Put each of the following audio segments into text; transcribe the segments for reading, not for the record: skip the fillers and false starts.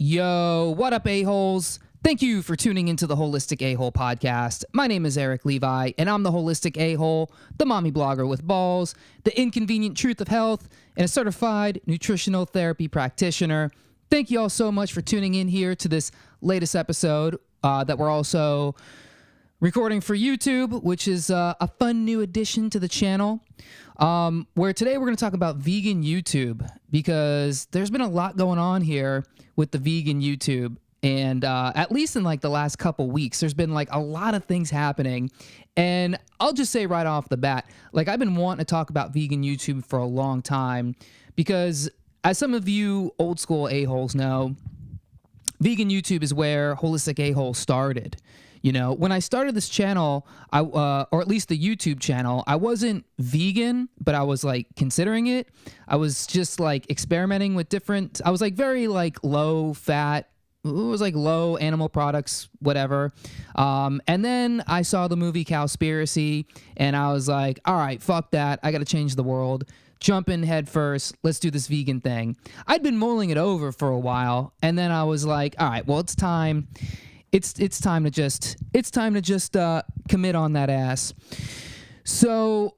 Yo, what up, a-holes? Thank you for tuning into the Holistic A-Hole podcast. My name is Eric Levi, and I'm the Holistic A-Hole, the mommy blogger with balls, the inconvenient truth of health, and a certified nutritional therapy practitioner. Thank you all so much for tuning in here to this latest episode that we're also recording for YouTube, which is a fun new addition to the channel, where today we're going to talk about vegan YouTube, because there's been a lot going on here with the vegan YouTube. And at least in like the last couple weeks, there's been like a lot of things happening. And I'll just say right off the bat, like I've been wanting to talk about vegan YouTube for a long time, because as some of you old school a-holes know, vegan YouTube is where Holistic A-Hole started. You know, when I started this channel, or at least the YouTube channel, I wasn't vegan, but I was like considering it. I was just like experimenting with different, I was like very like low fat, it was like low animal products, whatever. And then I saw the movie Cowspiracy, and I was like, all right, fuck that. I got to change the world. Jump in head first. Let's do this vegan thing. I'd been mulling it over for a while, and then I was like, all right, well, it's time. It's time to just commit on that ass. So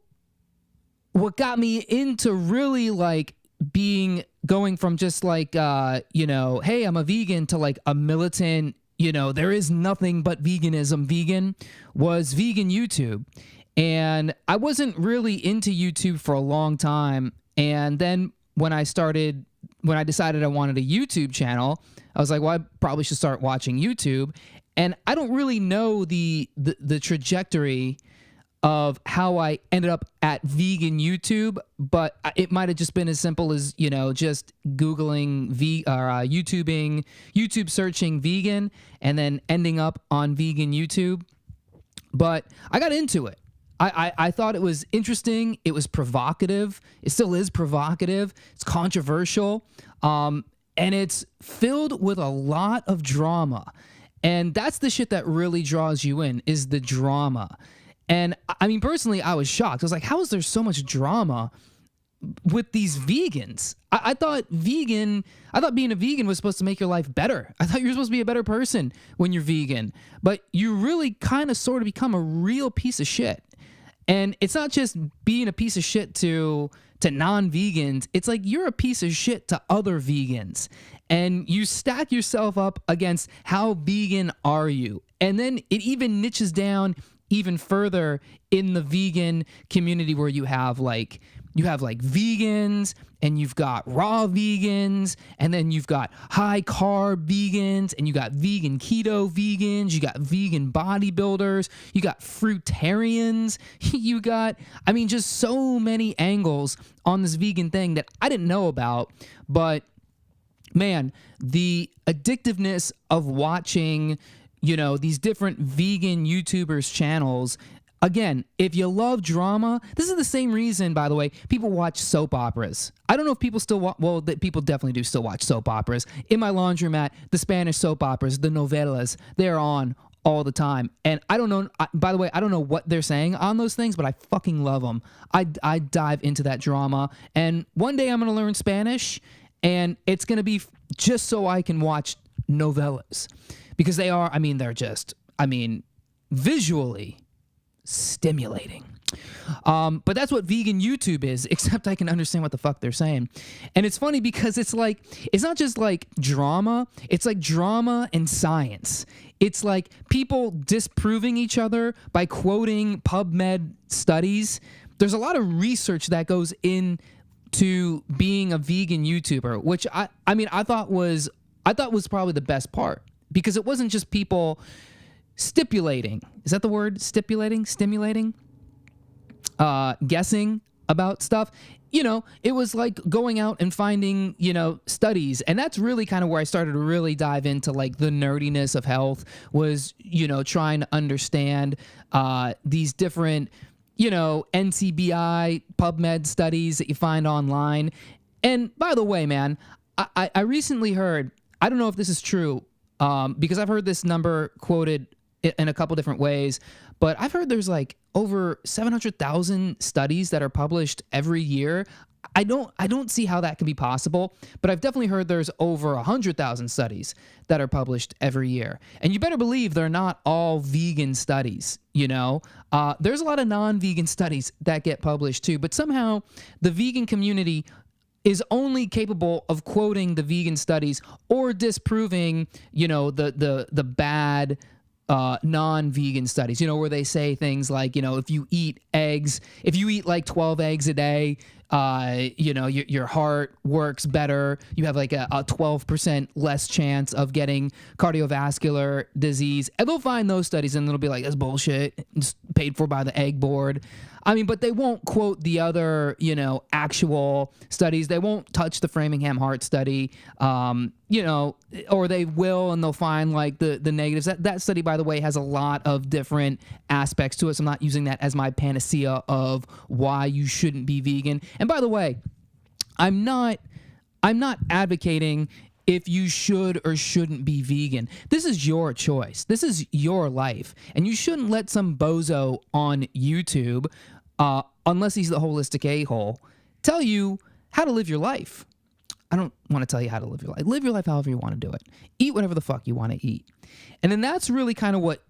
what got me into really like going from just like hey, I'm a vegan, to like a militant, there is nothing but veganism vegan, was vegan YouTube. And I wasn't really into YouTube for a long time. And then when I decided I wanted a YouTube channel, I was like, well, I probably should start watching YouTube. And I don't really know the trajectory of how I ended up at vegan YouTube, but it might have just been as simple as, just Googling YouTube searching vegan, and then ending up on vegan YouTube. But I got into it. I thought it was interesting. It was provocative. It still is provocative. It's controversial. And it's filled with a lot of drama. And that's the shit that really draws you in, is the drama. And I mean, personally, I was shocked. I was like, how is there so much drama with these vegans? I thought being a vegan was supposed to make your life better. I thought you were supposed to be a better person when you're vegan. But you really kind of sort of become a real piece of shit. And it's not just being a piece of shit to non-vegans. It's like you're a piece of shit to other vegans. And you stack yourself up against how vegan are you. And then it even niches down even further in the vegan community, where you have like vegans, and you've got raw vegans, and then you've got high carb vegans, and you got vegan keto vegans, you got vegan bodybuilders, you got fruitarians, you got, I mean, just so many angles on this vegan thing that I didn't know about. But man, the addictiveness of watching, these different vegan YouTubers' channels. Again, if you love drama, this is the same reason, by the way, people watch soap operas. I don't know if people still watch, well, people definitely do still watch soap operas. In my laundromat, the Spanish soap operas, the novelas, they're on all the time. And I don't know, by the way, I don't know what they're saying on those things, but I fucking love them. I dive into that drama. And one day I'm going to learn Spanish, and it's going to be just so I can watch novellas. Because they're just visually stimulating. But that's what vegan YouTube is, except I can understand what the fuck they're saying. And it's funny because it's not just like drama, it's like drama and science. It's like people disproving each other by quoting PubMed studies. There's a lot of research that goes into being a vegan YouTuber, which I thought was probably the best part. Because it wasn't just people stipulating. Is that the word? Stimulating? Guessing about stuff. It was like going out and finding, studies. And that's really kind of where I started to really dive into like the nerdiness of health, was, trying to understand these different, NCBI, PubMed studies that you find online. And by the way, man, I recently heard, I don't know if this is true, because I've heard this number quoted in a couple different ways, but I've heard there's like over 700,000 studies that are published every year. I don't see how that can be possible, but I've definitely heard there's over 100,000 studies that are published every year. And you better believe they're not all vegan studies, you know? There's a lot of non-vegan studies that get published too, but somehow the vegan community is only capable of quoting the vegan studies or disproving, you know, the bad non-vegan studies, you know, where they say things like, you know, if you eat like 12 eggs a day, you know, your heart works better. You have like a 12% less chance of getting cardiovascular disease. And they'll find those studies and they'll be like, that's bullshit. It's paid for by the egg board. I mean, but they won't quote the other, you know, actual studies. They won't touch the Framingham Heart study, you know, or they will, and they'll find like the negatives. That study, by the way, has a lot of different aspects to it. So I'm not using that as my panacea of why you shouldn't be vegan. And by the way, I'm not advocating if you should or shouldn't be vegan. This is your choice. This is your life. And you shouldn't let some bozo on YouTube, unless he's the holistic a-hole, tell you how to live your life. I don't want to tell you how to live your life. Live your life however you want to do it. Eat whatever the fuck you want to eat. And then that's really kind of what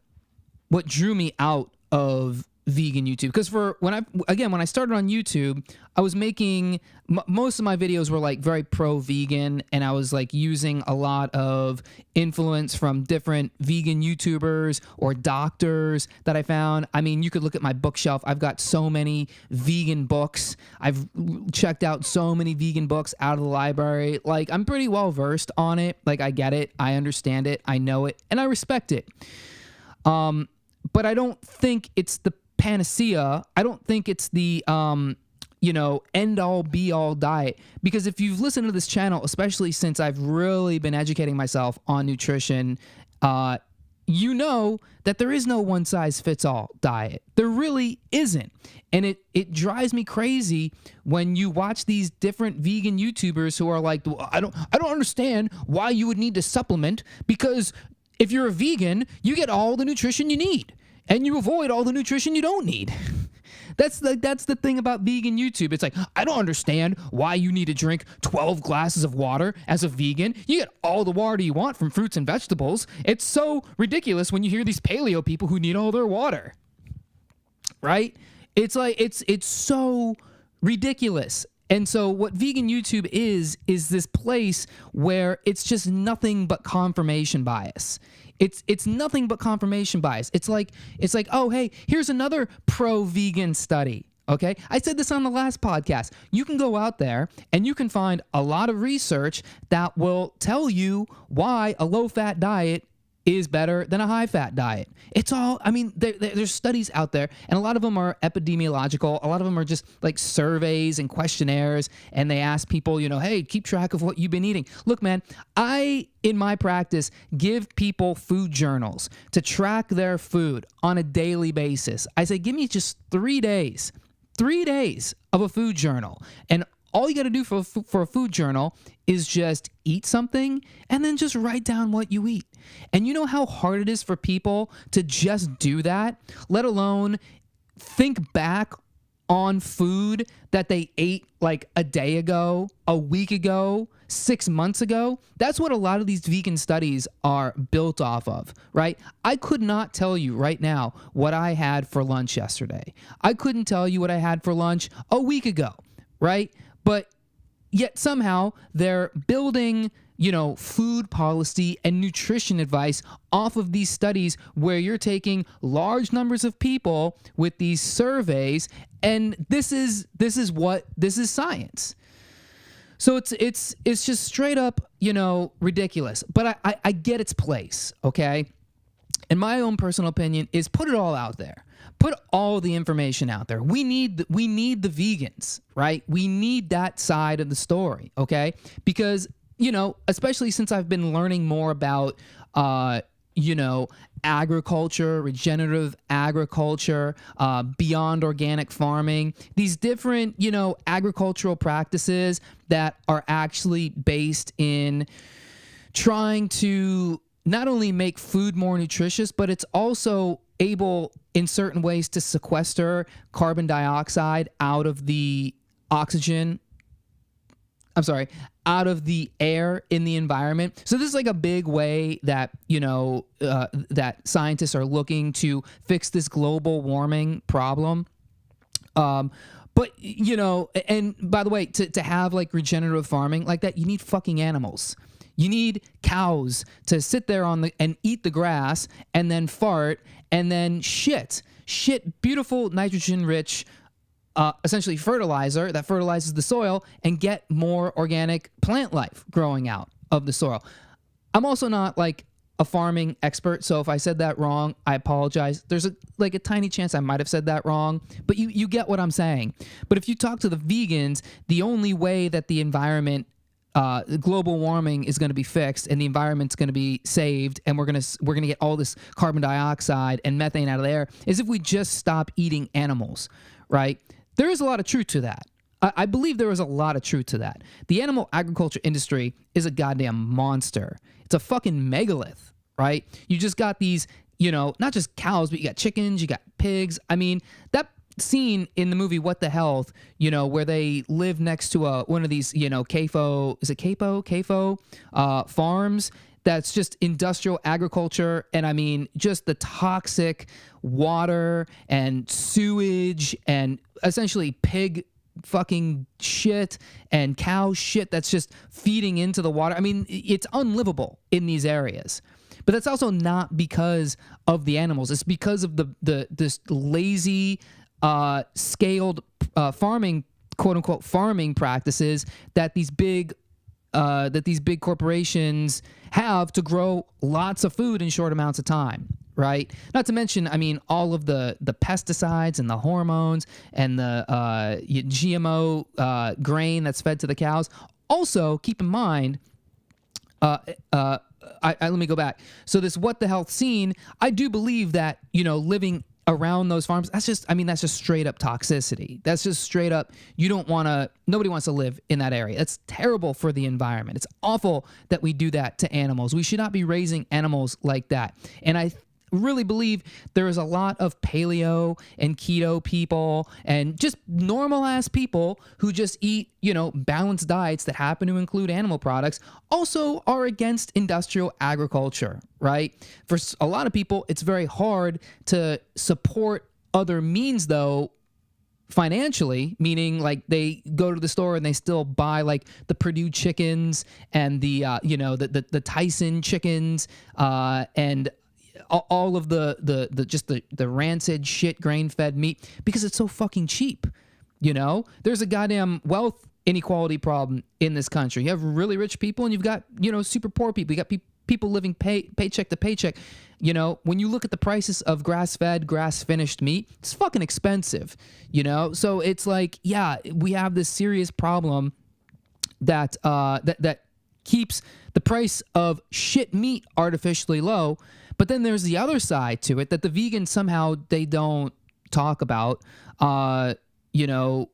drew me out of vegan YouTube. Because when I started on YouTube, I was making most of my videos were like very pro-vegan, and I was like using a lot of influence from different vegan YouTubers or doctors that I found. I mean, you could look at my bookshelf. I've got so many vegan books. I've checked out so many vegan books out of the library. Like, I'm pretty well versed on it. Like, I get it. I understand it. I know it. And I respect it. But I don't think it's the panacea. I don't think it's the you know, end all be all diet, because if you've listened to this channel, especially since I've really been educating myself on nutrition, you know that there is no one size fits all diet. There really isn't. And it drives me crazy when you watch these different vegan YouTubers who are like, well, I don't understand why you would need to supplement, because if you're a vegan, you get all the nutrition you need and you avoid all the nutrition you don't need. That's the thing about vegan YouTube. It's like, I don't understand why you need to drink 12 glasses of water as a vegan. You get all the water you want from fruits and vegetables. It's so ridiculous when you hear these paleo people who need all their water. Right? It's like, it's so ridiculous. And so what vegan YouTube is this place where it's just nothing but confirmation bias. It's nothing but confirmation bias. It's like, oh, hey, here's another pro-vegan study. Okay? I said this on the last podcast. You can go out there and you can find a lot of research that will tell you why a low-fat diet is better than a high-fat diet. It's all, I mean, there's studies out there, and a lot of them are epidemiological. A lot of them are just like surveys and questionnaires, and they ask people, you know, hey, keep track of what you've been eating. Look, man, in my practice, give people food journals to track their food on a daily basis. I say, give me just 3 days of a food journal, and all you got to do for a food journal is just eat something and then just write down what you eat. And you know how hard it is for people to just do that, let alone think back on food that they ate like a day ago, a week ago, 6 months ago? That's what a lot of these vegan studies are built off of, right? I could not tell you right now what I had for lunch yesterday. I couldn't tell you what I had for lunch a week ago, right? But yet somehow they're building, you know, food policy and nutrition advice off of these studies where you're taking large numbers of people with these surveys, and this is science. So it's just straight up, you know, ridiculous. But I get its place, okay? And my own personal opinion is put it all out there. Put all the information out there. We need the vegans, right? We need that side of the story, okay? Because, you know, especially since I've been learning more about, you know, agriculture, regenerative agriculture, beyond organic farming, these different, you know, agricultural practices that are actually based in trying to not only make food more nutritious, but it's also able in certain ways to sequester carbon dioxide out of the oxygen I'm sorry, out of the air in the environment. So this is like a big way that, that scientists are looking to fix this global warming problem. But, and by the way, to have like regenerative farming like that, you need fucking animals. You need cows to sit there and eat the grass and then fart and then shit beautiful nitrogen-rich, essentially fertilizer that fertilizes the soil and get more organic plant life growing out of the soil. I'm also not like a farming expert, so if I said that wrong, I apologize. There's a tiny chance I might have said that wrong, but you get what I'm saying. But if you talk to the vegans, the only way that the environment, global warming is going to be fixed and the environment's going to be saved and we're going to get all this carbon dioxide and methane out of the air is if we just stop eating animals, right? There is a lot of truth to that. I believe there is a lot of truth to that. The animal agriculture industry is a goddamn monster. It's a fucking megalith, right? You just got these, not just cows, but you got chickens, you got pigs. I mean, that scene in the movie What the Health, where they live next to one of these, CAFO, is it CAFO farms, that's just industrial agriculture, and I mean just the toxic water and sewage and essentially pig fucking shit and cow shit that's just feeding into the water. I mean, it's unlivable in these areas. But that's also not because of the animals. It's because of this lazy scaled farming, quote unquote farming practices that these big corporations have to grow lots of food in short amounts of time, right? Not to mention, I mean, all of the pesticides and the hormones and the GMO grain that's fed to the cows. Also, keep in mind, let me go back. So this What the Health scene, I do believe that, living around those farms, that's just straight up toxicity. That's just straight up, nobody wants to live in that area. That's terrible for the environment. It's awful that we do that to animals. We should not be raising animals like that. And I really believe there is a lot of paleo and keto people and just normal ass people who just eat, balanced diets that happen to include animal products also are against industrial agriculture, right? For a lot of people, it's very hard to support other means though, financially, meaning like they go to the store and they still buy like the Purdue chickens and the the Tyson chickens and all of the rancid shit grain-fed meat because it's so fucking cheap. There's a goddamn wealth inequality problem in this country. You have really rich people and you've got super poor people. You got people living paycheck to paycheck. When you look at the prices of grass-fed, grass-finished meat, it's fucking expensive. So it's like, yeah, we have this serious problem that that keeps the price of shit meat artificially low. But then there's the other side to it that the vegans somehow they don't talk about,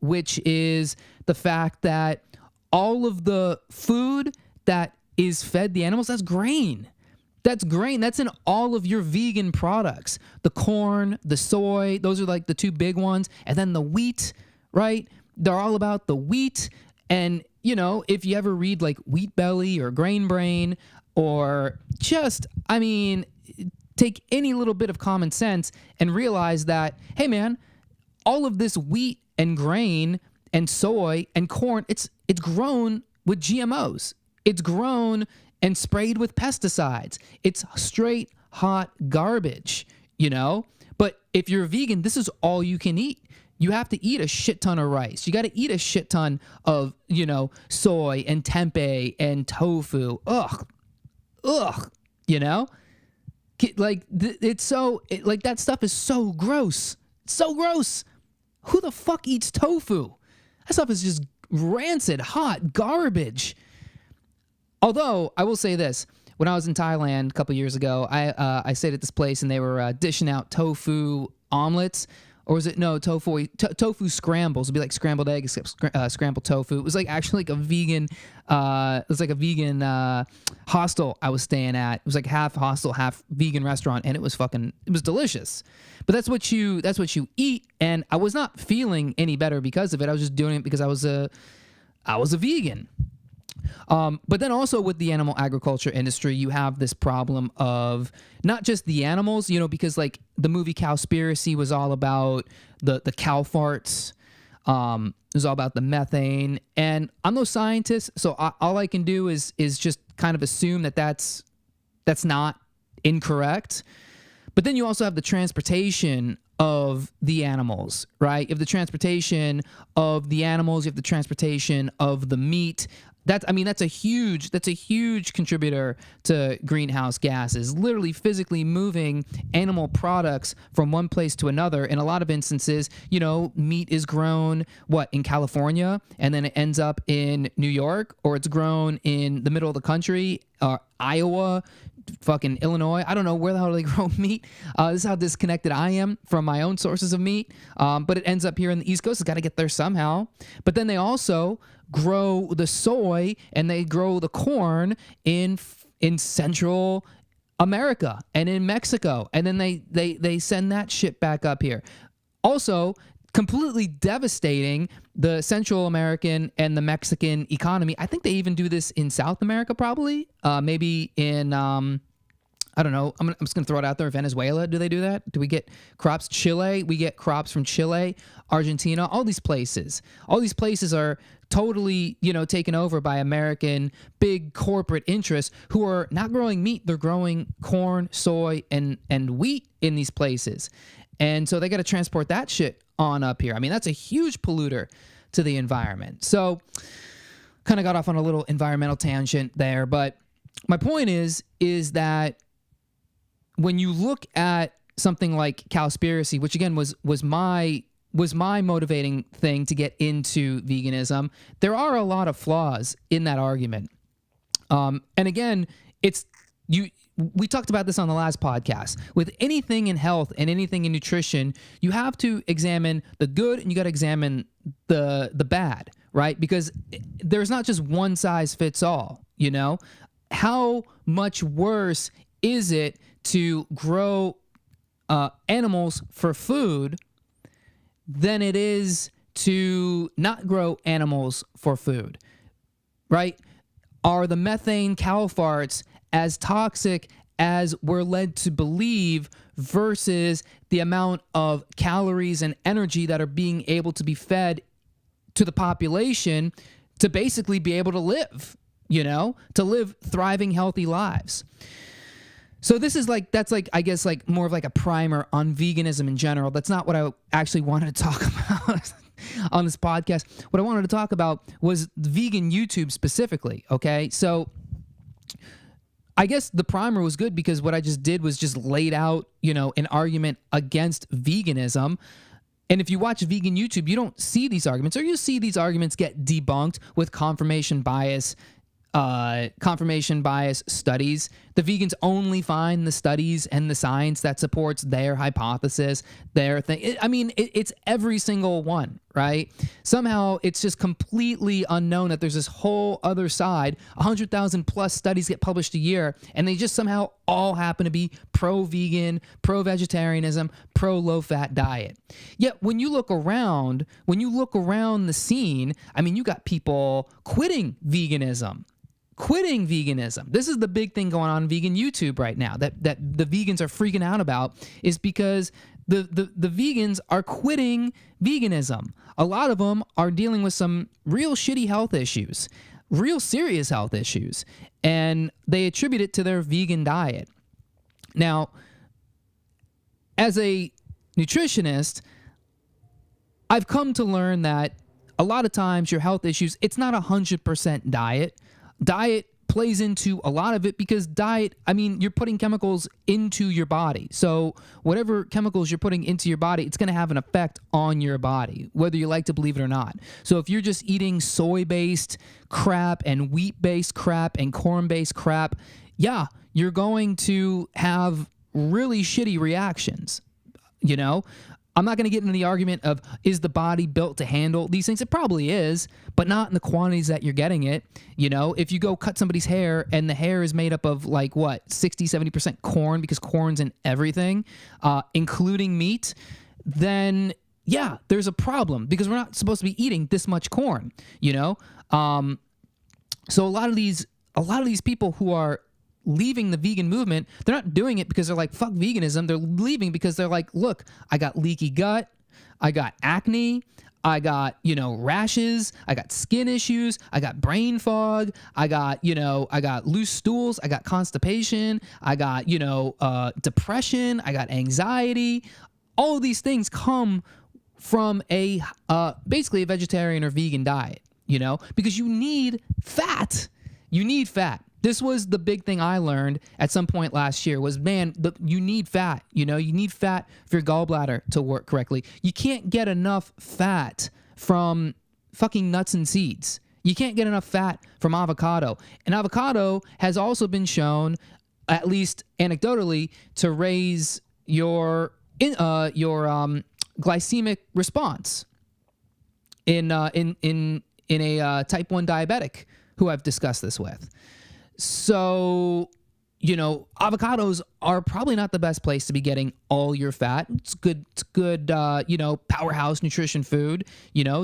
which is the fact that all of the food that is fed the animals, that's grain. That's grain. That's in all of your vegan products. The corn, the soy, those are like the two big ones. And then the wheat, right? They're all about the wheat. And, if you ever read like Wheat Belly or Grain Brain or just, take any little bit of common sense and realize that, hey man, all of this wheat and grain and soy and corn, it's grown with GMOs. It's grown and sprayed with pesticides. It's straight hot garbage, But if you're a vegan, this is all you can eat. You have to eat a shit ton of rice. You got to eat a shit ton of, soy and tempeh and tofu. Ugh. Like that stuff is so gross. So gross. Who the fuck eats tofu? That stuff is just rancid, hot garbage. Although I will say this, when I was in Thailand a couple years ago, I stayed at this place and they were dishing out tofu omelets. Or was it tofu scrambles? It'd be like scrambled eggs, scrambled tofu. It was like actually like a vegan. It was like a vegan hostel I was staying at. It was like half hostel, half vegan restaurant, and it was delicious. But that's what you eat, and I was not feeling any better because of it. I was just doing it because I was a vegan. But then also with the animal agriculture industry, you have this problem of not just the animals, because like the movie Cowspiracy was all about the cow farts. It was all about the methane. And I'm no scientist, so all I can do is just kind of assume that that's not incorrect. But then you also have the transportation of the animals, right? You have the transportation of the animals, you have the transportation of the meat. That's a huge contributor to greenhouse gases, literally physically moving animal products from one place to another. In a lot of instances, meat is grown, in California, and then it ends up in New York, or it's grown in the middle of the country, Iowa, fucking Illinois. I don't know where the hell they grow meat. This is how disconnected I am from my own sources of meat. But it ends up here in the East Coast. It's got to get there somehow. But then they also grow the soy and they grow the corn in Central America and in Mexico. And then they send that shit back up here. Also, completely devastating the Central American and the Mexican economy. I think they even do this in South America, probably. Maybe in, I don't know. I'm just going to throw it out there. Venezuela, do they do that? Do we get crops? Chile, we get crops from Chile, Argentina, all these places. All these places are totally, taken over by American big corporate interests who are not growing meat. They're growing corn, soy, and wheat in these places. And so they got to transport that shit on up here. I mean, that's a huge polluter to the environment. So kind of got off on a little environmental tangent there. But my point is that when you look at something like Cowspiracy, which again was my motivating thing to get into veganism, there are a lot of flaws in that argument. And again, we talked about this on the last podcast. With anything in health and anything in nutrition, you have to examine the good and you got to examine the bad, right? Because there's not just one size fits all, How much worse is it to grow animals for food than it is to not grow animals for food, right? Are the methane cow farts as toxic as we're led to believe versus the amount of calories and energy that are being able to be fed to the population to basically be able to live, to live thriving, healthy lives? So this is I guess more of like a primer on veganism in general. That's not what I actually wanted to talk about on this podcast. What I wanted to talk about was vegan YouTube specifically, okay? So I guess the primer was good because what I just did was just laid out, an argument against veganism. And if you watch vegan YouTube, you don't see these arguments, or you see these arguments get debunked with confirmation bias studies. The vegans only find the studies and the science that supports their hypothesis, their thing. It's every single one, right? Somehow it's just completely unknown that there's this whole other side. 100,000 plus studies get published a year, and they just somehow all happen to be pro-vegan, pro-vegetarianism, pro-low-fat diet. Yet when you look around the scene, you got people quitting veganism. This is the big thing going on in vegan YouTube right now that the vegans are freaking out about, is because the vegans are quitting veganism. A lot of them are dealing with some real shitty health issues, real serious health issues, and they attribute it to their vegan diet. Now, as a nutritionist, I've come to learn that a lot of times your health issues, it's not 100% diet. Diet plays into a lot of it because diet, you're putting chemicals into your body. So whatever chemicals you're putting into your body, it's going to have an effect on your body, whether you like to believe it or not. So if you're just eating soy-based crap and wheat-based crap and corn-based crap, yeah, you're going to have really shitty reactions, I'm not going to get into the argument of, is the body built to handle these things? It probably is, but not in the quantities that you're getting it. If you go cut somebody's hair and the hair is made up of 60, 70% corn, because corn's in everything, including meat, then yeah, there's a problem because we're not supposed to be eating this much corn, So a lot of these people who are leaving the vegan movement, they're not doing it because they're like, fuck veganism. They're leaving because they're like, look, I got leaky gut, I got acne, I got, rashes, I got skin issues, I got brain fog, I got loose stools, I got constipation, I got, depression, I got anxiety. All of these things come from basically a vegetarian or vegan diet, because you need fat. You need fat. This was the big thing I learned at some point last year was, man, you need fat. You need fat for your gallbladder to work correctly. You can't get enough fat from fucking nuts and seeds. You can't get enough fat from avocado. And avocado has also been shown, at least anecdotally, to raise your glycemic response in a type 1 diabetic who I've discussed this with. So, avocados are probably not the best place to be getting all your fat. It's good, powerhouse nutrition food,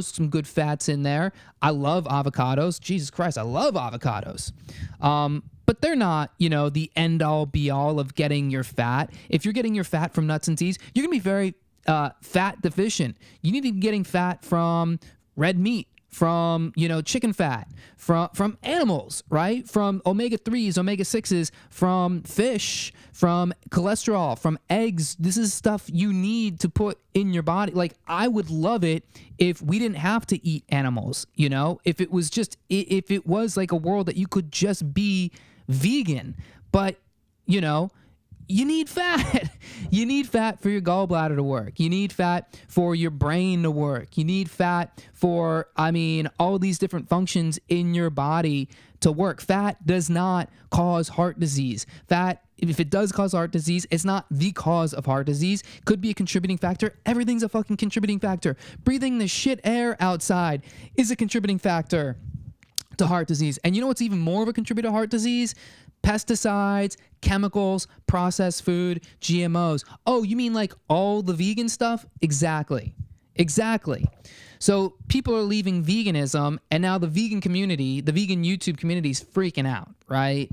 some good fats in there. I love avocados. Jesus Christ, I love avocados. But they're not, the end all be all of getting your fat. If you're getting your fat from nuts and seeds, you're going to be very fat deficient. You need to be getting fat from red meat, from chicken fat, from animals, right? From omega-3s, omega-6s, from fish, from cholesterol, from eggs. This is stuff you need to put in your body. Like, I would love it if we didn't have to eat animals, if it was like a world that you could just be vegan. But you need fat. You need fat for your gallbladder to work. You need fat for your brain to work. You need fat for, all these different functions in your body to work. Fat does not cause heart disease. Fat, if it does cause heart disease, it's not the cause of heart disease. Could be a contributing factor. Everything's a fucking contributing factor. Breathing the shit air outside is a contributing factor to heart disease. And you know what's even more of a contributor to heart disease? Pesticides, chemicals, processed food, GMOs. Oh, you mean like all the vegan stuff? Exactly. So people are leaving veganism, and now the vegan community, the vegan YouTube community is freaking out, right?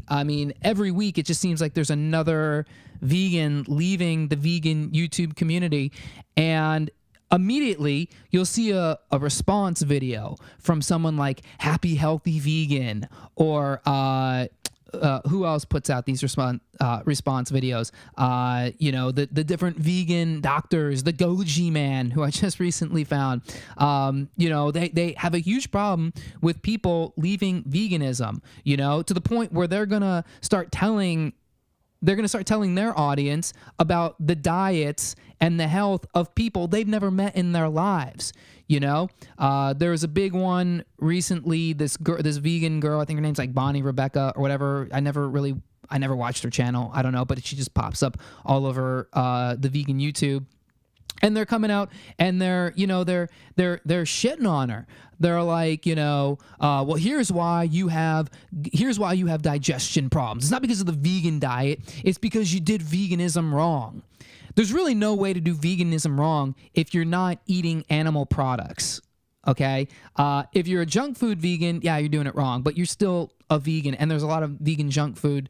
Every week it just seems like there's another vegan leaving the vegan YouTube community, and immediately you'll see a response video from someone like Happy Healthy Vegan, or who else puts out these response videos? The different vegan doctors, the Goji Man, who I just recently found. They have a huge problem with people leaving veganism, to the point where they're going to start telling their audience about the diets and the health of people they've never met in their lives. There was a big one recently, this vegan girl, I think her name's like Bonnie Rebecca or whatever. I never watched her channel. I don't know, but she just pops up all over the vegan YouTube. And they're coming out and they're shitting on her. They're like, well, here's why you have digestion problems. It's not because of the vegan diet. It's because you did veganism wrong. There's really no way to do veganism wrong if you're not eating animal products. Okay? If you're a junk food vegan, yeah, you're doing it wrong, but you're still a vegan, and there's a lot of vegan junk food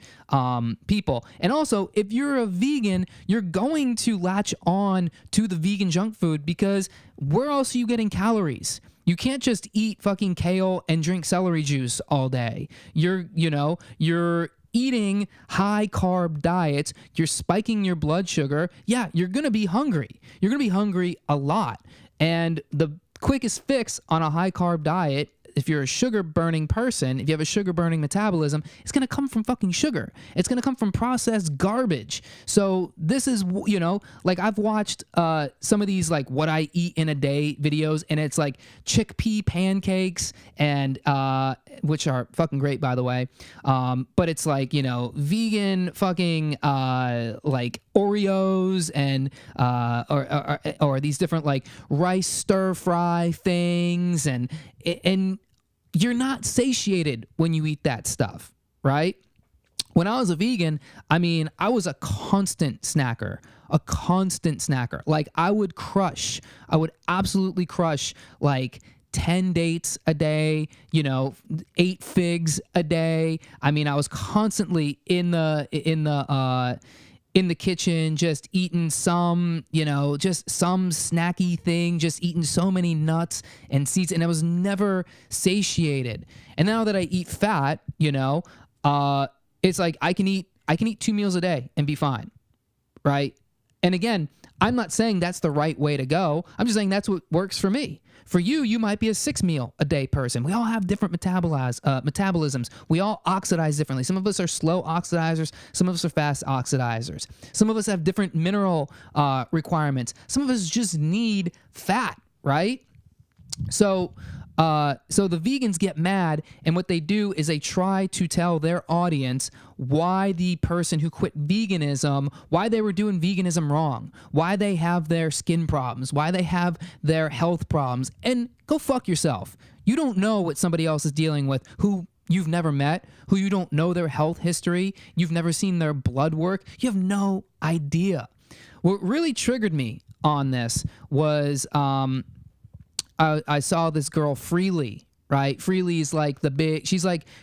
people. And also, if you're a vegan, you're going to latch on to the vegan junk food, because where else are you getting calories? You can't just eat fucking kale and drink celery juice all day. You're eating high carb diets, you're spiking your blood sugar. Yeah, you're going to be hungry. You're going to be hungry a lot. And the quickest fix on a high carb diet, if you're a sugar burning person, if you have a sugar burning metabolism, it's going to come from fucking sugar. It's going to come from processed garbage. So this is, like, I've watched some of these like what I eat in a day videos, and it's like chickpea pancakes, and which are fucking great, by the way. But it's like, vegan fucking like Oreos, and or these different like rice stir fry things, and you're not satiated when you eat that stuff, right? When I was a vegan, I was a constant snacker. Like I would absolutely crush like 10 dates a day, 8 figs a day. I mean, I was constantly in the kitchen, just eating just some snacky thing, just eating so many nuts and seeds, and I was never satiated. And now that I eat fat, it's like I can eat 2 meals a day and be fine, right? And again, I'm not saying that's the right way to go. I'm just saying that's what works for me. For you, you might be a 6 meal a day person. We all have different metabolisms. We all oxidize differently. Some of us are slow oxidizers. Some of us are fast oxidizers. Some of us have different mineral requirements. Some of us just need fat, right? So the vegans get mad, and what they do is they try to tell their audience why the person who quit veganism, why they were doing veganism wrong, why they have their skin problems, why they have their health problems, and go fuck yourself. You don't know what somebody else is dealing with who you've never met, who you don't know their health history, you've never seen their blood work, you have no idea. What really triggered me on this was I saw this girl, Freely, right? Freely is like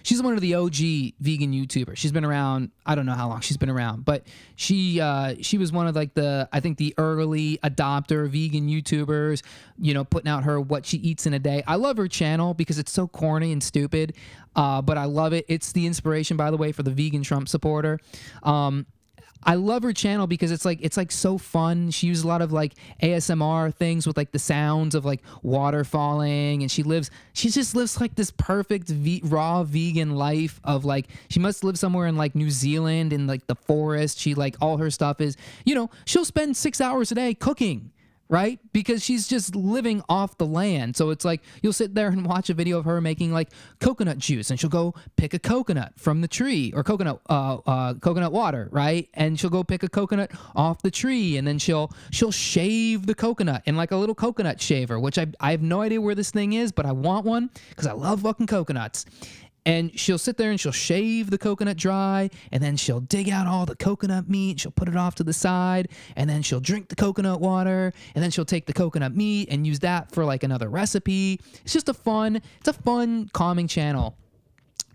she's one of the OG vegan YouTubers. She's been around, I don't know how long she's been around, but she was one of like the early adopter vegan YouTubers, putting out her what she eats in a day. I love her channel because it's so corny and stupid, but I love it. It's the inspiration, by the way, for the vegan Trump supporter. I love her channel because it's like so fun. She uses a lot of like ASMR things with like the sounds of like water falling, and she just lives like this perfect raw vegan life of like, she must live somewhere in like New Zealand in like the forest. She like, all her stuff is, she'll spend 6 hours a day cooking, right? Because she's just living off the land. So it's like, you'll sit there and watch a video of her making like coconut juice, and she'll go pick a coconut from the tree, or coconut water, right? And she'll go pick a coconut off the tree, and then she'll shave the coconut in like a little coconut shaver, which I have no idea where this thing is, but I want one because I love fucking coconuts. And she'll sit there and she'll shave the coconut dry, and then she'll dig out all the coconut meat, she'll put it off to the side, and then she'll drink the coconut water, and then she'll take the coconut meat and use that for like another recipe. It's a fun, calming channel.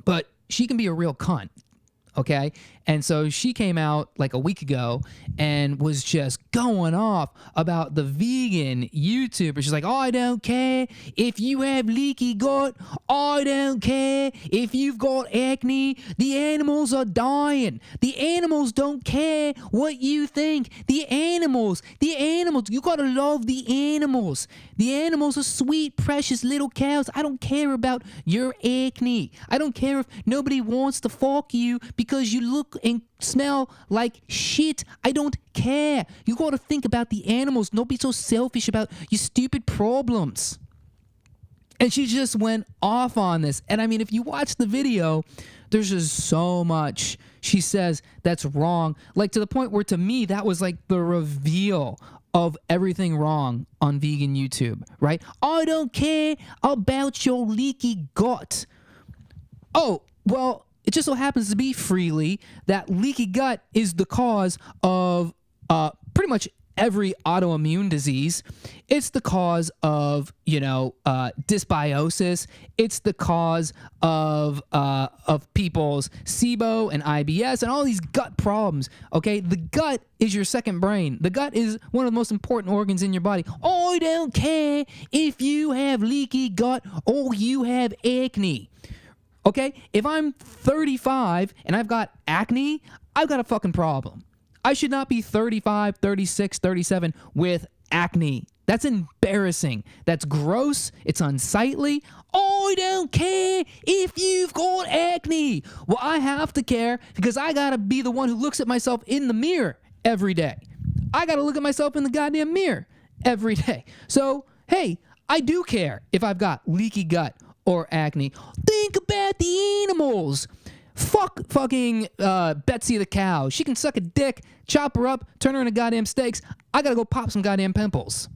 But she can be a real cunt, okay? And so she came out like a week ago and was just going off about the vegan YouTuber. She's like, I don't care if you have leaky gut. I don't care if you've got acne. The animals are dying. The animals don't care what you think. The animals, you gotta love the animals. The animals are sweet, precious little cows. I don't care about your acne. I don't care if nobody wants to fuck you because you look and smell like shit. I don't care. You gotta think about the animals. Don't be so selfish about your stupid problems. And she just went off on this. And I mean, if you watch the video, there's just so much she says that's wrong. Like, to the point where, to me, that was like the reveal of everything wrong on vegan YouTube, right? I don't care about your leaky gut. Oh, well, it just so happens to be, Freely, that leaky gut is the cause of pretty much every autoimmune disease. It's the cause of, dysbiosis. It's the cause of people's SIBO and IBS and all these gut problems, okay? The gut is your second brain. The gut is one of the most important organs in your body. I don't care if you have leaky gut or you have acne. Okay, if I'm 35 and I've got acne, I've got a fucking problem. I should not be 35, 36, 37 with acne. That's embarrassing. That's gross. It's unsightly. I don't care if you've got acne. Well, I have to care because I gotta be the one who looks at myself in the mirror every day. I gotta look at myself in the goddamn mirror every day. So, hey, I do care if I've got leaky gut or acne. Think about the animals. Fuck fucking Betsy the cow. She can suck a dick, chop her up, turn her into goddamn steaks. I gotta go pop some goddamn pimples.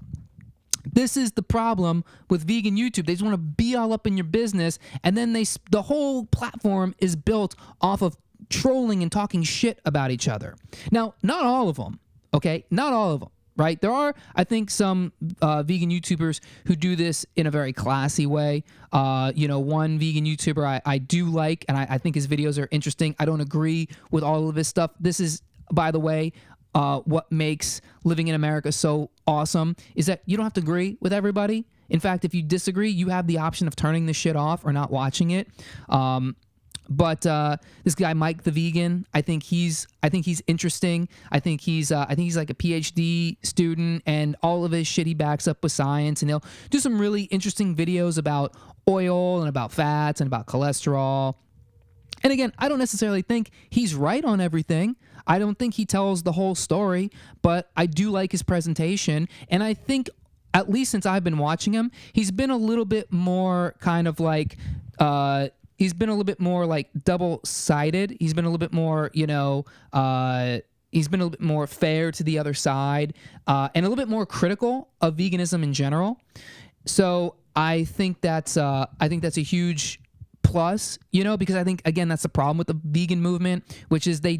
This is the problem with vegan YouTube. They just want to be all up in your business, and then the whole platform is built off of trolling and talking shit about each other. Now, not all of them, okay? Not all of them, right? There are, I think, some vegan YouTubers who do this in a very classy way. One vegan YouTuber I do like, and I think his videos are interesting. I don't agree with all of his stuff. This is, by the way, what makes living in America so awesome is that you don't have to agree with everybody. In fact, if you disagree, you have the option of turning the shit off or not watching it. But this guy Mike the Vegan, I think he's interesting. I think he's like a PhD student, and all of his shit he backs up with science, and he'll do some really interesting videos about oil and about fats and about cholesterol. And again, I don't necessarily think he's right on everything. I don't think he tells the whole story, but I do like his presentation, and I think, at least since I've been watching him, he's been a little bit more kind of like he's been a little bit more like double-sided. He's been a little bit more, he's been a little bit more fair to the other side, and a little bit more critical of veganism in general. So I think that's a huge plus, because I think, again, that's the problem with the vegan movement, which is they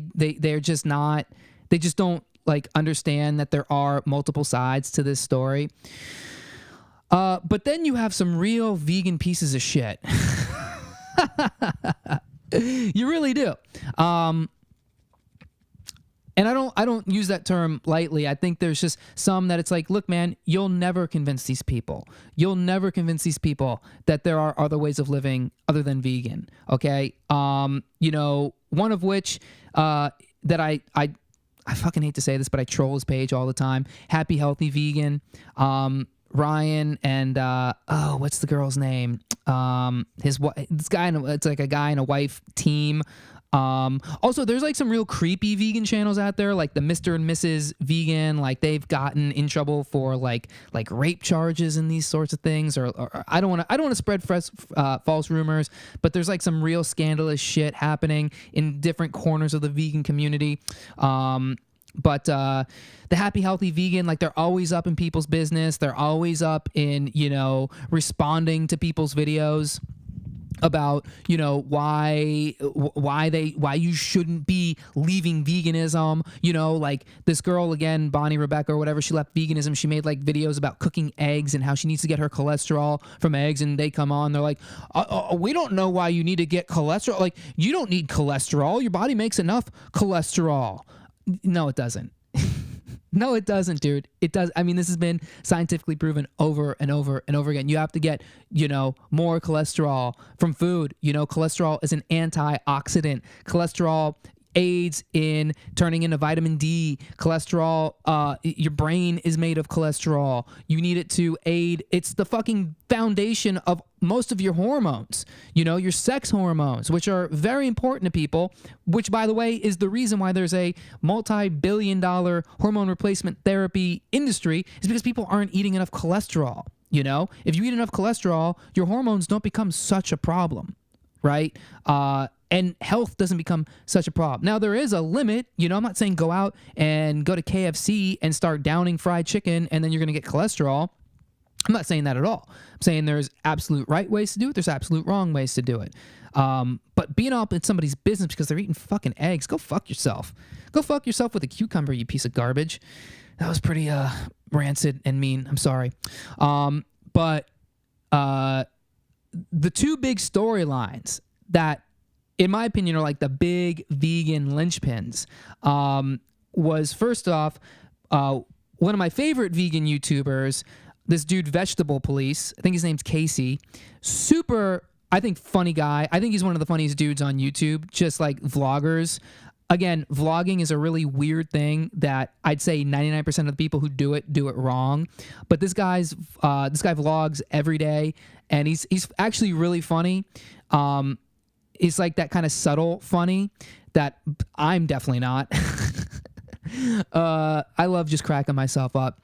just don't like understand that there are multiple sides to this story. But then you have some real vegan pieces of shit. You really do. And I don't use that term lightly. I think there's just some that it's like, look, man, you'll never convince these people. You'll never convince these people that there are other ways of living other than vegan. Okay. One of which that I fucking hate to say this, but I troll his page all the time. Happy Healthy Vegan. Ryan and what's the girl's name? This guy, it's like a guy and a wife team. Also, there's like some real creepy vegan channels out there, like the Mr. and Mrs. Vegan. Like they've gotten in trouble for like rape charges and these sorts of things. Or I don't want to spread false rumors, but there's like some real scandalous shit happening in different corners of the vegan community. But the Happy Healthy Vegan, like they're always up in people's business. They're always up in, responding to people's videos about, why you shouldn't be leaving veganism. Like this girl, again, Bonnie Rebecca or whatever, she left veganism. She made like videos about cooking eggs and how she needs to get her cholesterol from eggs. And they come on, they're like, we don't know why you need to get cholesterol. Like, you don't need cholesterol. Your body makes enough cholesterol. No, it doesn't. No, it doesn't, dude. It does. I mean, this has been scientifically proven over and over and over again. You have to get, more cholesterol from food. Cholesterol is an antioxidant. Cholesterol aids in turning into vitamin D. Cholesterol, your brain is made of cholesterol. You need it to aid. It's the fucking foundation of most of your hormones, your sex hormones, which are very important to people, which, by the way, is the reason why there's a multi-billion-dollar hormone replacement therapy industry, is because people aren't eating enough cholesterol. If you eat enough cholesterol, your hormones don't become such a problem, right? And health doesn't become such a problem. Now, there is a limit. I'm not saying go out and go to KFC and start downing fried chicken and then you're going to get cholesterol. I'm not saying that at all. I'm saying there's absolute right ways to do it. There's absolute wrong ways to do it. But being up in somebody's business because they're eating fucking eggs, go fuck yourself. Go fuck yourself with a cucumber, you piece of garbage. That was pretty rancid and mean. I'm sorry. But the two big storylines that, in my opinion, are like the big vegan linchpins, was first off, one of my favorite vegan YouTubers, this dude Vegetable Police, I think his name's Casey, super, I think, funny guy. I think he's one of the funniest dudes on YouTube, just like vloggers. Again, vlogging is a really weird thing that I'd say 99% of the people who do it wrong. But this guy vlogs every day, and he's actually really funny. It's like that kind of subtle funny that I'm definitely not. I love just cracking myself up.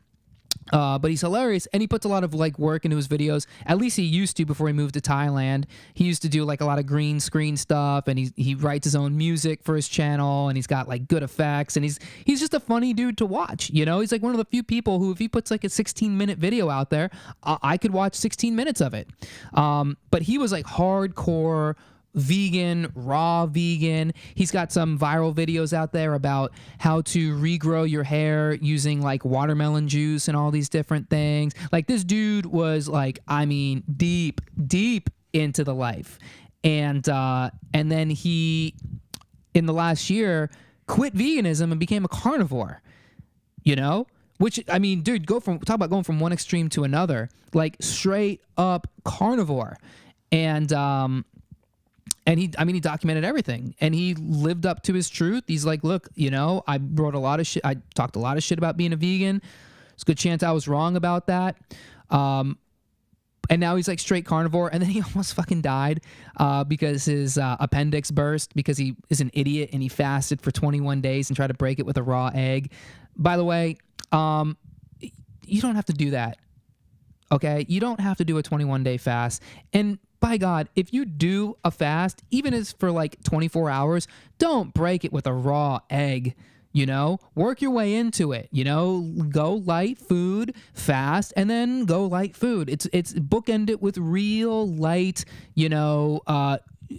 But he's hilarious, and he puts a lot of like work into his videos. At least he used to before he moved to Thailand. He used to do like a lot of green screen stuff, and he writes his own music for his channel, and he's got like good effects, and he's just a funny dude to watch. He's like one of the few people who, if he puts like a 16-minute video out there, I could watch 16 minutes of it. But he was like hardcore vegan, raw vegan. He's got some viral videos out there about how to regrow your hair using like watermelon juice and all these different things. Like this dude was like, I mean, deep into the life. And then he, in the last year, quit veganism and became a carnivore, you know? Which, I mean, dude, talk about going from one extreme to another, like straight up carnivore. And he documented everything, and he lived up to his truth. He's like, look, you know, I talked a lot of shit about being a vegan. There's a good chance I was wrong about that. And now he's like straight carnivore, and then he almost fucking died because his appendix burst because he is an idiot and he fasted for 21 days and tried to break it with a raw egg. By the way, you don't have to do that, okay? You don't have to do a 21-day fast. And by God, if you do a fast, even if it's for like 24 hours, don't break it with a raw egg. You know, work your way into it, you know, go light food, fast, and then go light food. It's bookend it with real light, you know,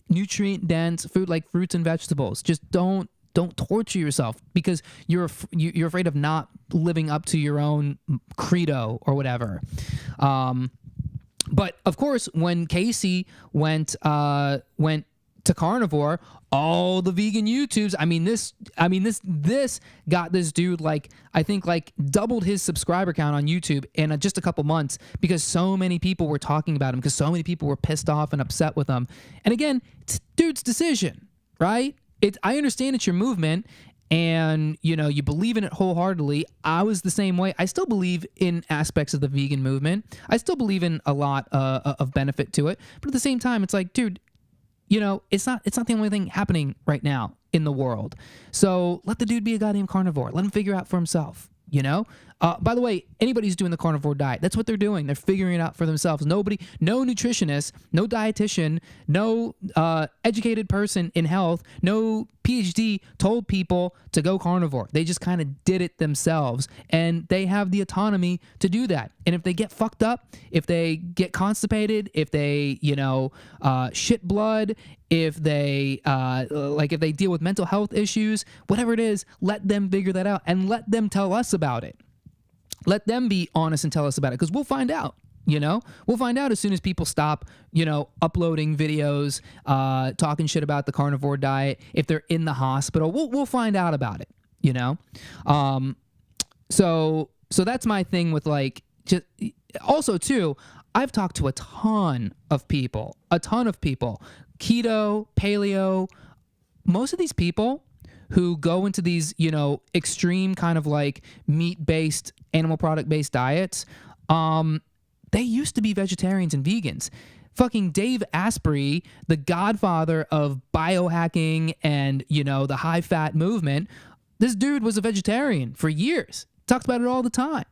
nutrient dense food like fruits and vegetables. Just don't torture yourself because you're afraid of not living up to your own credo or whatever. But of course, when Casey went to carnivore, all the vegan YouTubes, this got this dude like, I think like doubled his subscriber count on YouTube in just a couple months because so many people were talking about him, because so many people were pissed off and upset with him. And again, it's dude's decision, right? I understand it's your movement and, you know, you believe in it wholeheartedly. I was the same way. I still believe in aspects of the vegan movement. I still believe in a lot of benefit to it. But at the same time, it's like, dude, you know, it's not the only thing happening right now in the world. So let the dude be a goddamn carnivore. Let him figure out for himself, you know? By the way, anybody who's doing the carnivore diet, that's what they're doing. They're figuring it out for themselves. No nutritionist, no dietitian, no educated person in health, no PhD told people to go carnivore. They just kind of did it themselves, and they have the autonomy to do that. And if they get fucked up, if they get constipated, if they, you know, shit blood, if they if they deal with mental health issues, whatever it is, let them figure that out and let them tell us about it. Let them be honest and tell us about it, because we'll find out, you know? We'll find out as soon as people stop, you know, uploading videos, talking shit about the carnivore diet. If they're in the hospital, we'll find out about it, you know? So that's my thing with, like, just also, too, I've talked to a ton of people, keto, paleo. Most of these people who go into these, you know, extreme kind of like meat-based, animal product-based diets, they used to be vegetarians and vegans. Fucking Dave Asprey, the godfather of biohacking and, you know, the high-fat movement, this dude was a vegetarian for years. Talks about it all the time.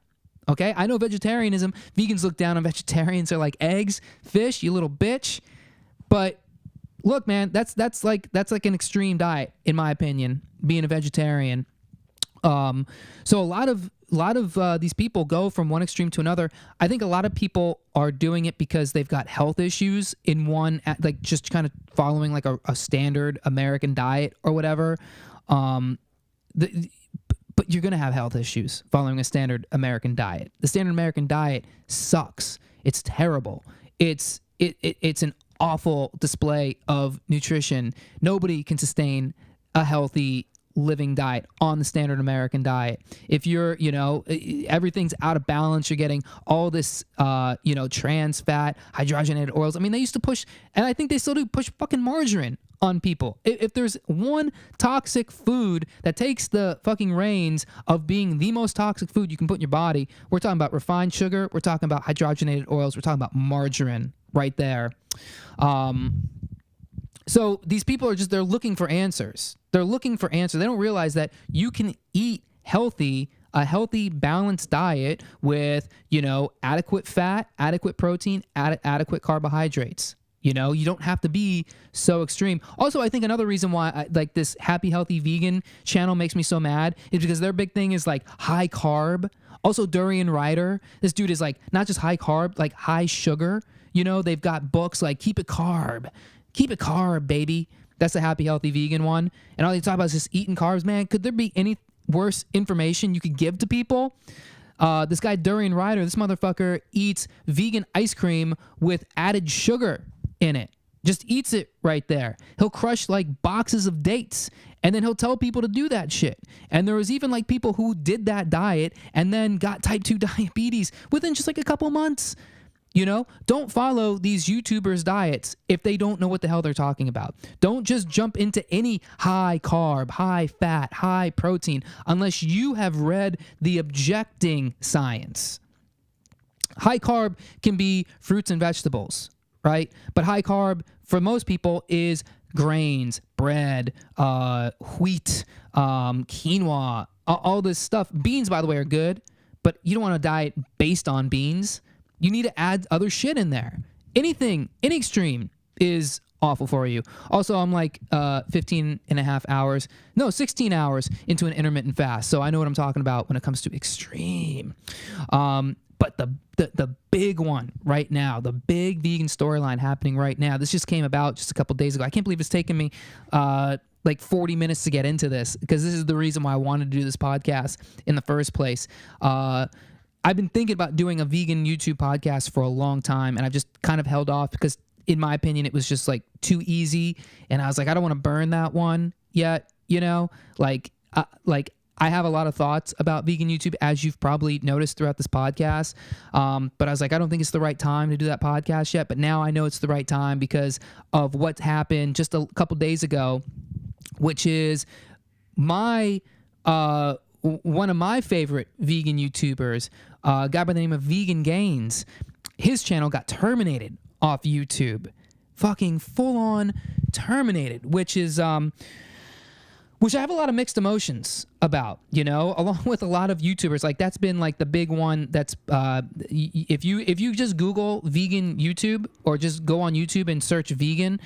Okay? I know vegetarianism, vegans look down on vegetarians. They're like, eggs, fish, you little bitch. But look, man, that's like an extreme diet, in my opinion, being a vegetarian. So a lot of these people go from one extreme to another. I think a lot of people are doing it because they've got health issues in one, like just kind of following like a standard American diet or whatever. But you're going to have health issues following a standard American diet. The standard American diet sucks. It's terrible. It's an awful display of nutrition. Nobody can sustain a healthy living diet on the standard American diet. If you're, you know, everything's out of balance, you're getting all this, you know, trans fat, hydrogenated oils. I mean, they used to push, and I think they still do, push fucking margarine on people. If there's one toxic food that takes the fucking reins of being the most toxic food you can put in your body, we're talking about refined sugar, we're talking about hydrogenated oils, we're talking about margarine right there. So these people are they're looking for answers. They're looking for answers. They don't realize that you can eat a healthy, balanced diet with, you know, adequate fat, adequate protein, adequate carbohydrates. You know, you don't have to be so extreme. Also, I think another reason why like this Happy Healthy Vegan channel makes me so mad is because their big thing is like high carb. Also, Durian Ryder, this dude is like not just high carb, like high sugar. You know, they've got books like Keep It Carb, Keep it carb, baby. That's the happy, healthy vegan one. And all they talk about is just eating carbs, man. Could there be any worse information you could give to people? This guy, Durian Ryder, this motherfucker eats vegan ice cream with added sugar in it. Just eats it right there. He'll crush like boxes of dates and then he'll tell people to do that shit. And there was even like people who did that diet and then got type 2 diabetes within just like a couple months. You know, don't follow these YouTubers' diets if they don't know what the hell they're talking about. Don't just jump into any high carb, high fat, high protein unless you have read the objecting science. High carb can be fruits and vegetables, right? But high carb for most people is grains, bread, wheat, quinoa, all this stuff. Beans, by the way, are good, but you don't want a diet based on beans. You need to add other shit in there. Anything, any extreme is awful for you. Also, I'm like 16 hours into an intermittent fast. So I know what I'm talking about when it comes to extreme. But the big one right now, the big vegan storyline happening right now, this just came about just a couple days ago. I can't believe it's taken me like 40 minutes to get into this because this is the reason why I wanted to do this podcast in the first place. I've been thinking about doing a vegan YouTube podcast for a long time, and I've just kind of held off because, in my opinion, it was just like too easy. And I was like, I don't want to burn that one yet, you know? Like I have a lot of thoughts about vegan YouTube, as you've probably noticed throughout this podcast. But I was like, I don't think it's the right time to do that podcast yet. But now I know it's the right time because of what happened just a couple days ago, which is my one of my favorite vegan YouTubers, a guy by the name of Vegan Gains. His channel got terminated off YouTube. Fucking full on terminated, which is which I have a lot of mixed emotions about, you know, along with a lot of YouTubers. Like that's been like the big one. That's if you just Google vegan YouTube or just go on YouTube and search vegan,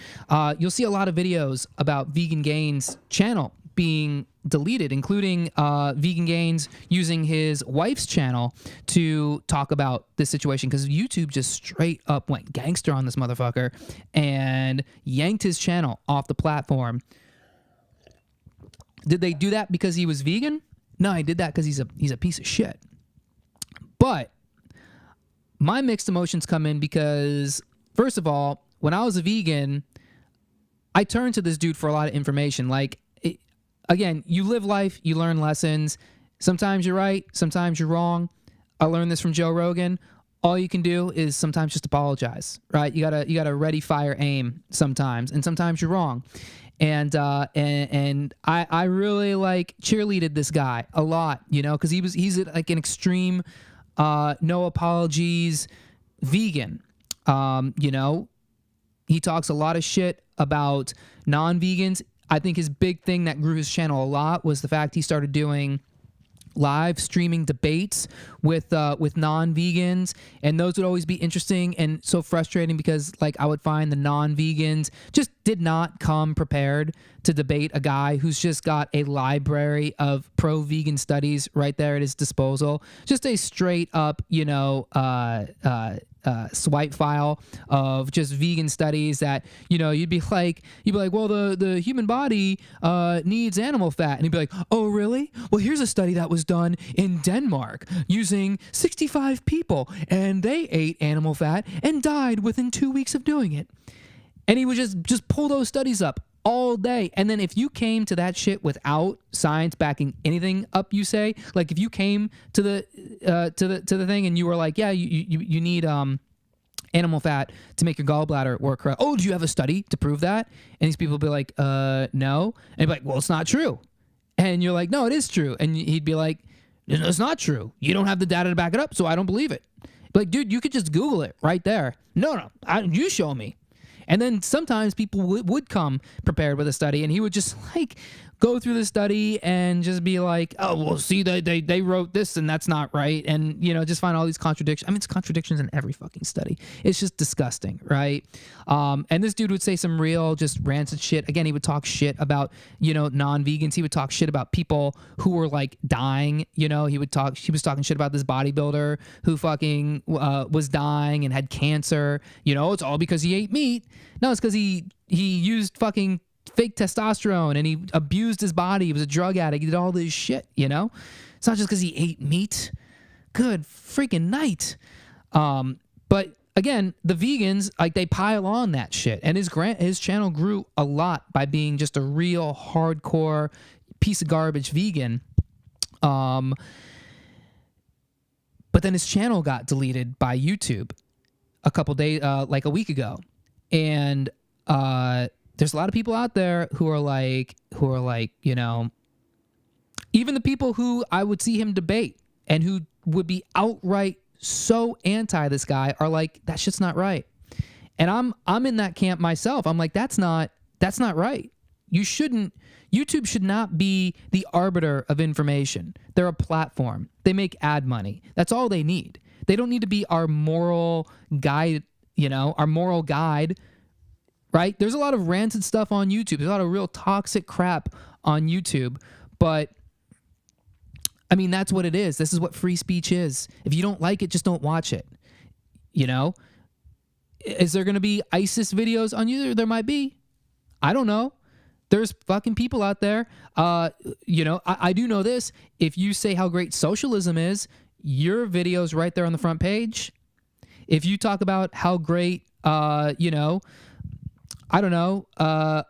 you'll see a lot of videos about Vegan Gains' channel being deleted, including Vegan Gains using his wife's channel to talk about this situation because YouTube just straight up went gangster on this motherfucker and yanked his channel off the platform. Did they do that because he was vegan? No, he did that because he's a piece of shit. But my mixed emotions come in because, first of all, when I was a vegan, I turned to this dude for a lot of information. Like, again, you live life, you learn lessons. Sometimes you're right, sometimes you're wrong. I learned this from Joe Rogan. All you can do is sometimes just apologize, right? You gotta ready, fire, aim sometimes, and sometimes you're wrong. And I really like cheerleaded this guy a lot, you know, because he's like an extreme no apologies vegan. You know, he talks a lot of shit about non-vegans. I think his big thing that grew his channel a lot was the fact he started doing live streaming debates with non-vegans, and those would always be interesting and so frustrating because like I would find the non-vegans just did not come prepared to debate a guy who's just got a library of pro-vegan studies right there at his disposal, just a straight up, you know, swipe file of just vegan studies that, you know, you'd be like, well, the human body needs animal fat, and he'd be like, oh really? Well, here's a study that was done in Denmark using 65 people, and they ate animal fat and died within 2 weeks of doing it. And he would just pull those studies up all day. And then if you came to that shit without science backing anything up, you say, like if you came to the thing and you were like, yeah, you need animal fat to make your gallbladder work correct. Oh, do you have a study to prove that? And these people would be like, no. And he'd be like, well, it's not true. And you're like, no, it is true. And he'd be like, it's not true. You don't have the data to back it up, so I don't believe it. Like, dude, you could just Google it right there. No, you show me. And then sometimes people would come prepared with a study, and he would just like go through the study and just be like, oh, well, see, they wrote this and that's not right. And, just find all these contradictions. I mean, it's contradictions in every fucking study. It's just disgusting, right? And this dude would say some real just rancid shit. Again, he would talk shit about, non-vegans. He would talk shit about people who were like dying. He was talking shit about this bodybuilder who fucking was dying and had cancer. It's all because he ate meat. No, it's because he used fucking fake testosterone and he abused his body. He was a drug addict. He did all this shit, It's not just because he ate meat. Good freaking night. But again, the vegans, like, they pile on that shit. And his channel grew a lot by being just a real hardcore piece of garbage vegan. But then his channel got deleted by YouTube a couple days, like a week ago. And there's a lot of people out there who are like, even the people who I would see him debate and who would be outright so anti this guy are like, that shit's not right. And I'm in that camp myself. I'm like, that's not right. YouTube should not be the arbiter of information. They're a platform. They make ad money. That's all they need. They don't need to be our moral guide, our moral guide. Right? There's a lot of rancid stuff on YouTube. There's a lot of real toxic crap on YouTube. But, I mean, that's what it is. This is what free speech is. If you don't like it, just don't watch it. Is there going to be ISIS videos on YouTube? There might be. I don't know. There's fucking people out there. I do know this. If you say how great socialism is, your video's right there on the front page. If you talk about how great,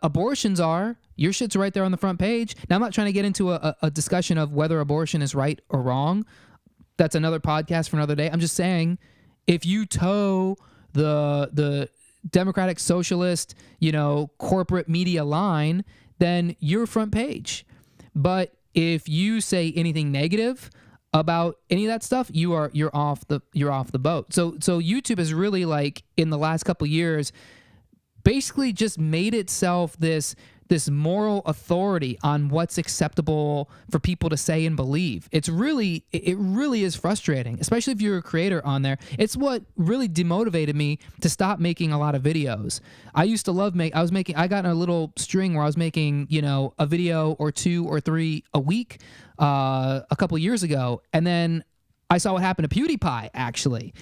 abortions are, your shit's right there on the front page. Now, I'm not trying to get into a discussion of whether abortion is right or wrong. That's another podcast for another day. I'm just saying, if you toe the democratic socialist, corporate media line, then you're front page. But if you say anything negative about any of that stuff, you're off the boat. So YouTube is really, like, in the last couple of years, basically just made itself this moral authority on what's acceptable for people to say and believe. It really is frustrating, especially if you're a creator on there. It's what really demotivated me to stop making a lot of videos. I used to love I got in a little string where I was making, a video or 2 or 3 a week a couple years ago. And then I saw what happened to PewDiePie, actually.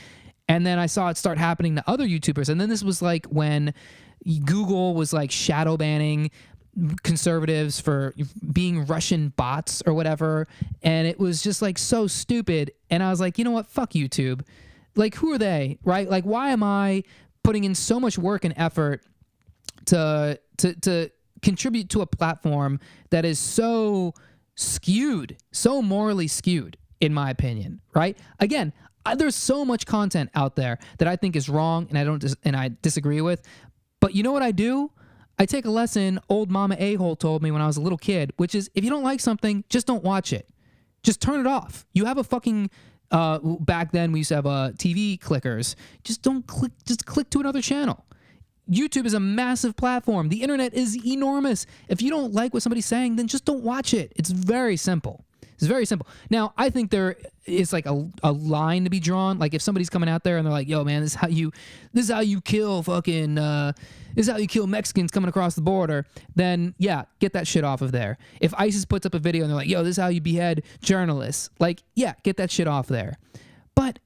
And then I saw it start happening to other YouTubers. And then this was like when Google was like shadow banning conservatives for being Russian bots or whatever. And it was just like so stupid. And I was like, you know what? Fuck YouTube. Like, who are they, right? Like, why am I putting in so much work and effort to contribute to a platform that is so skewed, so morally skewed, in my opinion, right? Again, there's so much content out there that I think is wrong and I disagree with. But you know what I do? I take a lesson old Mama A-hole told me when I was a little kid, which is, if you don't like something, just don't watch it. Just turn it off. You have a fucking back then we used to have TV clickers. Just don't click. Just click to another channel. YouTube is a massive platform. The internet is enormous. If you don't like what somebody's saying, then just don't watch it. It's very simple. It's very simple. Now, I think there is like a line to be drawn. Like, if somebody's coming out there and they're like, "Yo, man, this is how you kill fucking this is how you kill Mexicans coming across the border," then yeah, get that shit off of there. If ISIS puts up a video and they're like, "Yo, this is how you behead journalists," like, yeah, get that shit off there. But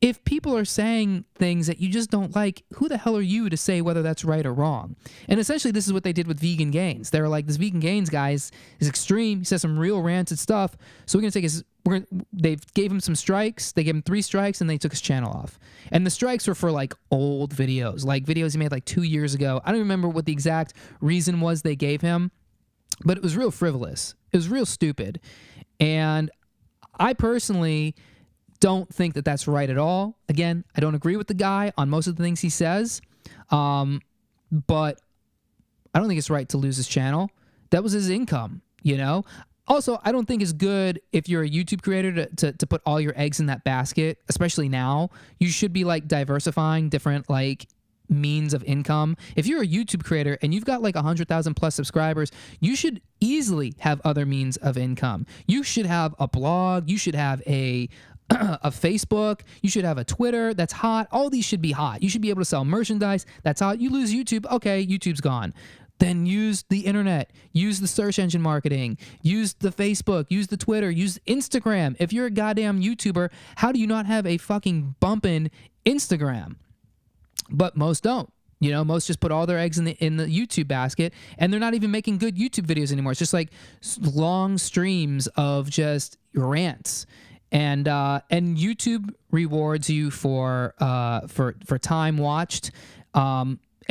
if people are saying things that you just don't like, who the hell are you to say whether that's right or wrong? And essentially, this is what they did with Vegan Gains. They were like, this Vegan Gains guy is extreme. He says some real rancid stuff. So we're going to take they gave him some strikes. They gave him 3 strikes, and they took his channel off. And the strikes were for, like, old videos, like videos he made, like, 2 years ago. I don't remember what the exact reason was they gave him, but it was real frivolous. It was real stupid. And I personally don't think that that's right at all. Again, I don't agree with the guy on most of the things he says, but I don't think it's right to lose his channel. That was his income, you know? Also, I don't think it's good if you're a YouTube creator to put all your eggs in that basket, especially now. You should be, like, diversifying different, like, means of income. If you're a YouTube creator and you've got like 100,000 plus subscribers, you should easily have other means of income. You should have a blog. You should have a Facebook. You should have a Twitter that's hot. All these should be hot. You should be able to sell merchandise that's hot. You lose YouTube. Okay, YouTube's gone. Then use the internet, use the search engine marketing, use the Facebook, use the Twitter, use Instagram. If you're a goddamn YouTuber, how do you not have a fucking bumpin' Instagram? But most don't. You know, most just put all their eggs in the YouTube basket, and they're not even making good YouTube videos anymore. It's just like long streams of just rants. And YouTube rewards you for time watched.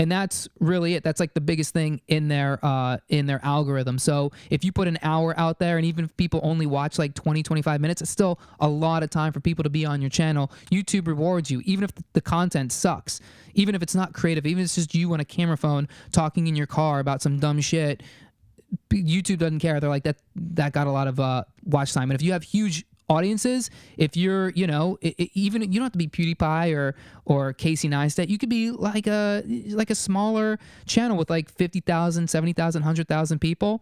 And that's really it. That's like the biggest thing in their algorithm. So if you put an hour out there, and even if people only watch like 20, 25 minutes, it's still a lot of time for people to be on your channel. YouTube rewards you, even if the content sucks, even if it's not creative, even if it's just you on a camera phone talking in your car about some dumb shit. YouTube doesn't care. They're like, that got a lot of watch time. And if you have huge audiences, if you're, you know, even you don't have to be PewDiePie or Casey Neistat. You could be like a smaller channel with like 50,000, 70,000, 100,000 people.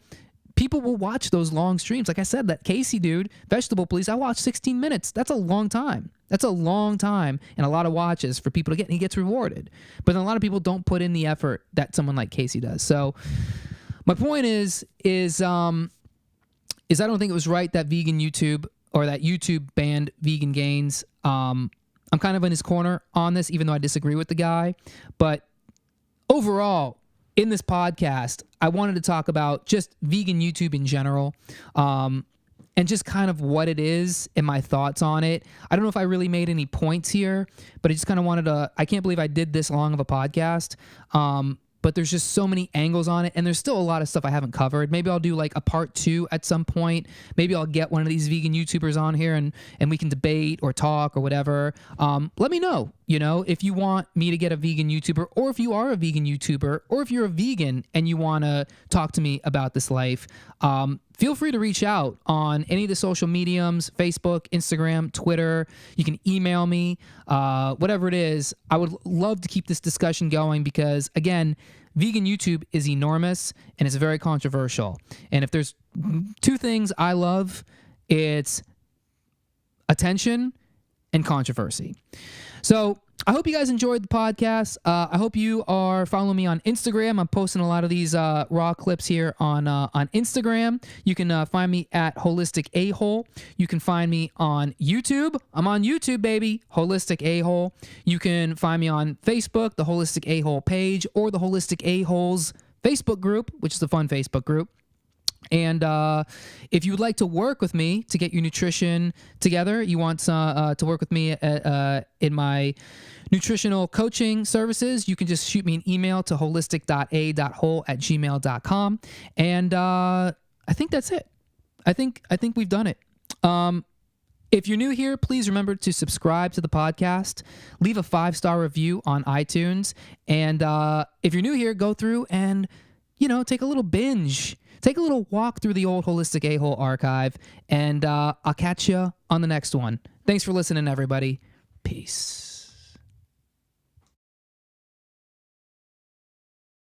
People will watch those long streams. Like I said, that Casey dude, Vegetable Police, I watched 16 minutes. That's a long time. That's a long time and a lot of watches for people to get, and he gets rewarded. But then a lot of people don't put in the effort that someone like Casey does. So my point is I don't think it was right that vegan YouTube or that YouTube banned Vegan Gains. I'm kind of in his corner on this, even though I disagree with the guy. But overall, in this podcast, I wanted to talk about just vegan YouTube in general, and just kind of what it is and my thoughts on it. I don't know if I really made any points here, but I just kind of wanted to, I can't believe I did this long of a podcast. But there's just so many angles on it, and there's still a lot of stuff I haven't covered. Maybe I'll do like a part 2 at some point. Maybe I'll get one of these vegan YouTubers on here and we can debate or talk or whatever. Let me know, you know, if you want me to get a vegan YouTuber, or if you are a vegan YouTuber, or if you're a vegan and you want to talk to me about this life. Feel free to reach out on any of the social mediums, Facebook, Instagram, Twitter. You can email me, whatever it is. I would love to keep this discussion going because, again, vegan YouTube is enormous and it's very controversial. And if there's 2 things I love, it's attention and controversy. So I hope you guys enjoyed the podcast. I hope you are following me on Instagram. I'm posting a lot of these raw clips here on Instagram. You can find me at Holistic A-Hole. You can find me on YouTube. I'm on YouTube, baby. Holistic A-Hole. You can find me on Facebook, the Holistic A-Hole page, or the Holistic A-Holes Facebook group, which is a fun Facebook group. And if you would like to work with me to get your nutrition together, you want to work with me in my nutritional coaching services, you can just shoot me an email to holistic.a.hole@gmail.com. And I think that's it. I think we've done it. If you're new here, please remember to subscribe to the podcast, leave a 5-star review on iTunes. And if you're new here, go through and, you know, take a little binge. Take a little walk through the old Holistic A-Hole archive, and I'll catch you on the next one. Thanks for listening, everybody. Peace.